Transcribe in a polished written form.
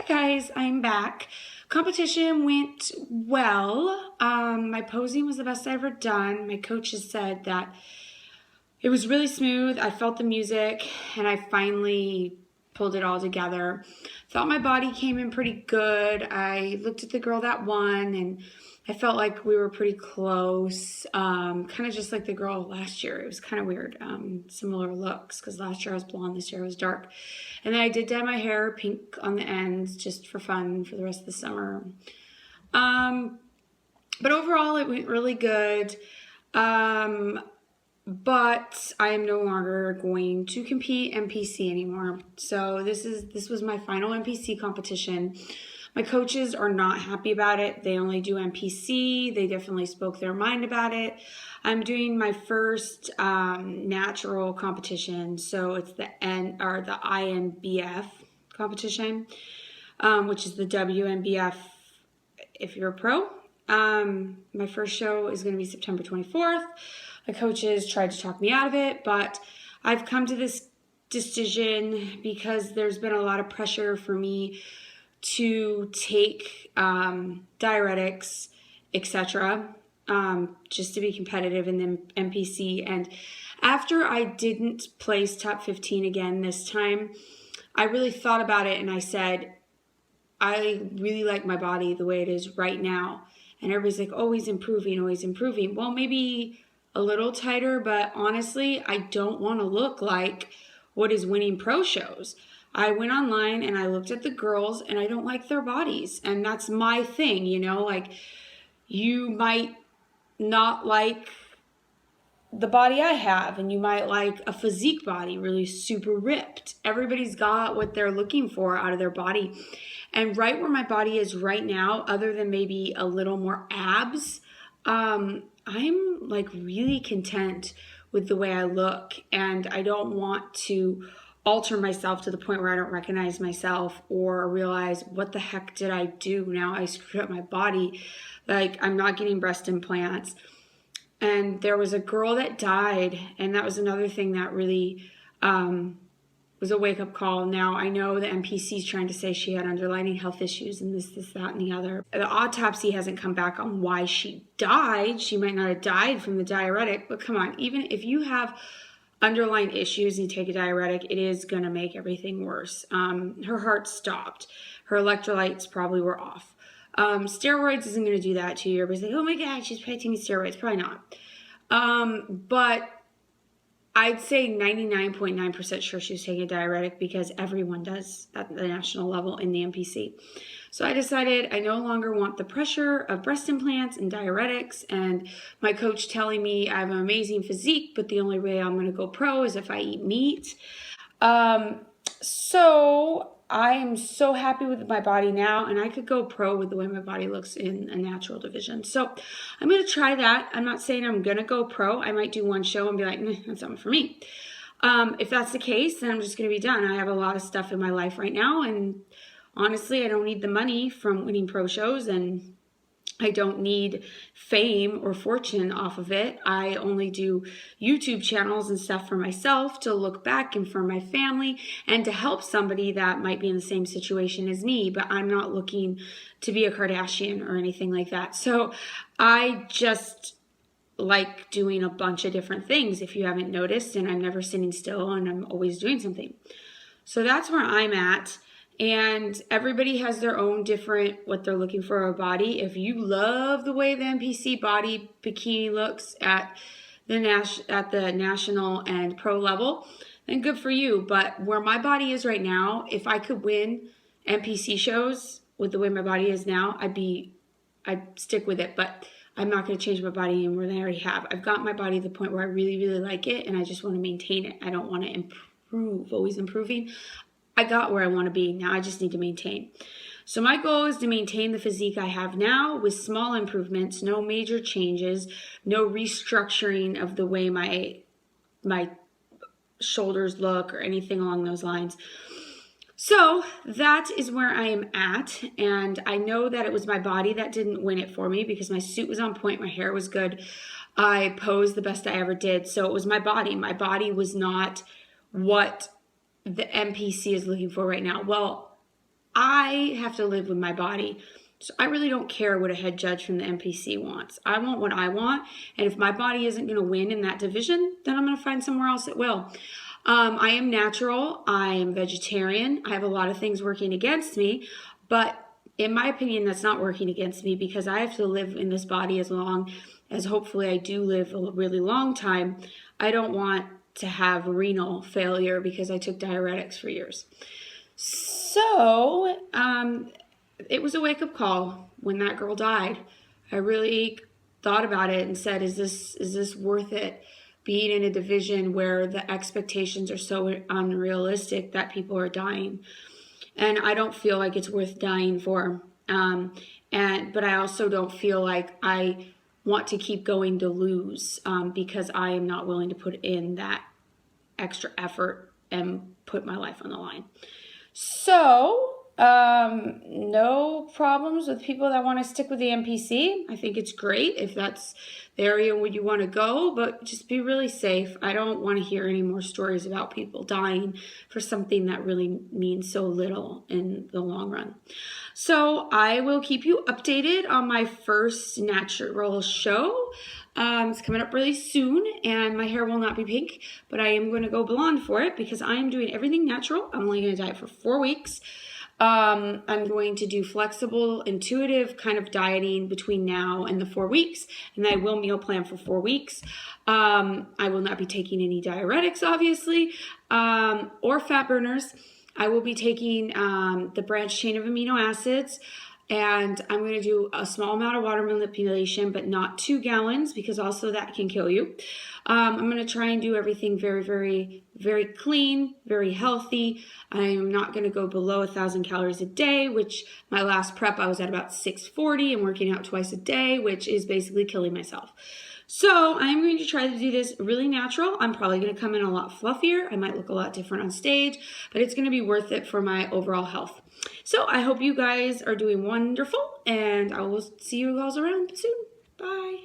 Hi guys, I'm back. Competition went well. My posing was the best I ever done. My coaches said that it was really smooth. I felt the music and I finally pulled it all together. Thought my body came in pretty good. I looked at the girl that won and I felt like we were pretty close. Kind of just like the girl last year. It was kind of weird. Similar looks because last year I was blonde, this year I was dark. And then I did dye my hair pink on the ends just for fun for the rest of the summer. But overall it went really good. But I am no longer going to compete NPC anymore. So this was my final NPC competition. My coaches are not happy about it. They only do NPC. They definitely spoke their mind about it. I'm doing my first natural competition. So it's the INBF competition, which is the WNBF if you're a pro. My first show is going to be September 24th. My coaches tried to talk me out of it, but I've come to this decision because there's been a lot of pressure for me to take diuretics, etc., just to be competitive in the NPC. And after I didn't place top 15 again this time, I really thought about it and I said, I really like my body the way it is right now. And everybody's like, always improving, always improving. Well, maybe a little tighter, but honestly, I don't want to look like what is winning pro shows. I went online and I looked at the girls and I don't like their bodies. And that's my thing, you know, like you might not like the body I have and you might like a physique body, really super ripped. Everybody's got what they're looking for out of their body. And right where my body is right now, other than maybe a little more abs, I'm like really content with the way I look, and I don't want to alter myself to the point where I don't recognize myself or realize what the heck did I do? Now I screwed up my body. Like I'm not getting breast implants. And there was a girl that died, and that was another thing that really was a wake-up call. Now, I know the NPC is trying to say she had underlying health issues and this, that, and the other. The autopsy hasn't come back on why she died. She might not have died from the diuretic, but come on, even if you have underlying issues and you take a diuretic, it is going to make everything worse. Her heart stopped. Her electrolytes probably were off. Steroids isn't going to do that to you. Everybody's like, oh my God, she's probably taking steroids. Probably not. But I'd say 99.9% sure she was taking a diuretic because everyone does at the national level in the NPC. So I decided I no longer want the pressure of breast implants and diuretics and my coach telling me I have an amazing physique, but the only way I'm going to go pro is if I eat meat. So I am so happy with my body now, and I could go pro with the way my body looks in a natural division. So I'm going to try that. I'm not saying I'm going to go pro. I might do one show and be like, nah, that's not for me. If that's the case, then I'm just going to be done. I have a lot of stuff in my life right now, and honestly, I don't need the money from winning pro shows, and I don't need fame or fortune off of it. I only do YouTube channels and stuff for myself to look back and for my family and to help somebody that might be in the same situation as me, but I'm not looking to be a Kardashian or anything like that. So I just like doing a bunch of different things, if you haven't noticed, and I'm never sitting still and I'm always doing something. So that's where I'm at. And everybody has their own different what they're looking for a body. If you love the way the NPC body bikini looks at the national and pro level, then good for you. But where my body is right now, if I could win NPC shows with the way my body is now, I'd stick with it. But I'm not going to change my body any more than I already have. I've got my body to the point where I really, really like it, and I just want to maintain it. I don't want to improve, always improving. I got where I want to be. Now I just need to maintain. So my goal is to maintain the physique I have now with small improvements, no major changes, no restructuring of the way my shoulders look or anything along those lines. So that is where I am at, and I know that it was my body that didn't win it for me because my suit was on point, my hair was good, I posed the best I ever did. So it was my body. My body was not what the NPC is looking for right now. Well, I have to live with my body. So I really don't care what a head judge from the NPC wants. I want what I want. And if my body isn't going to win in that division, then I'm going to find somewhere else that will. I am natural. I am vegetarian. I have a lot of things working against me. But in my opinion, that's not working against me because I have to live in this body as long as hopefully I do live a really long time. I don't want to have renal failure because I took diuretics for years. So, it was a wake-up call when that girl died. I really thought about it and said, is this worth it? Being in a division where the expectations are so unrealistic that people are dying. And I don't feel like it's worth dying for. But I also don't feel like I want to keep going to lose because I am not willing to put in that extra effort and put my life on the line. So, no problems with people that want to stick with the NPC. I think it's great if that's the area where you want to go, but just be really safe. I don't want to hear any more stories about people dying for something that really means so little in the long run. So I will keep you updated on my first natural show. It's coming up really soon, and my hair will not be pink, but I am going to go blonde for it because I am doing everything natural. I'm only going to diet for 4 weeks. I'm going to do flexible, intuitive kind of dieting between now and the 4 weeks, and I will meal plan for 4 weeks. I will not be taking any diuretics, obviously, or fat burners. I will be taking the branched chain of amino acids, and I'm going to do a small amount of water manipulation, but not 2 gallons because also that can kill you. I'm going to try and do everything very, very, very clean, very healthy. I am not going to go below 1,000 calories a day, which my last prep I was at about 640 and working out twice a day, which is basically killing myself. So I'm going to try to do this really natural. I'm probably going to come in a lot fluffier. I might look a lot different on stage, but it's going to be worth it for my overall health. So I hope you guys are doing wonderful, and I will see you guys around soon. Bye.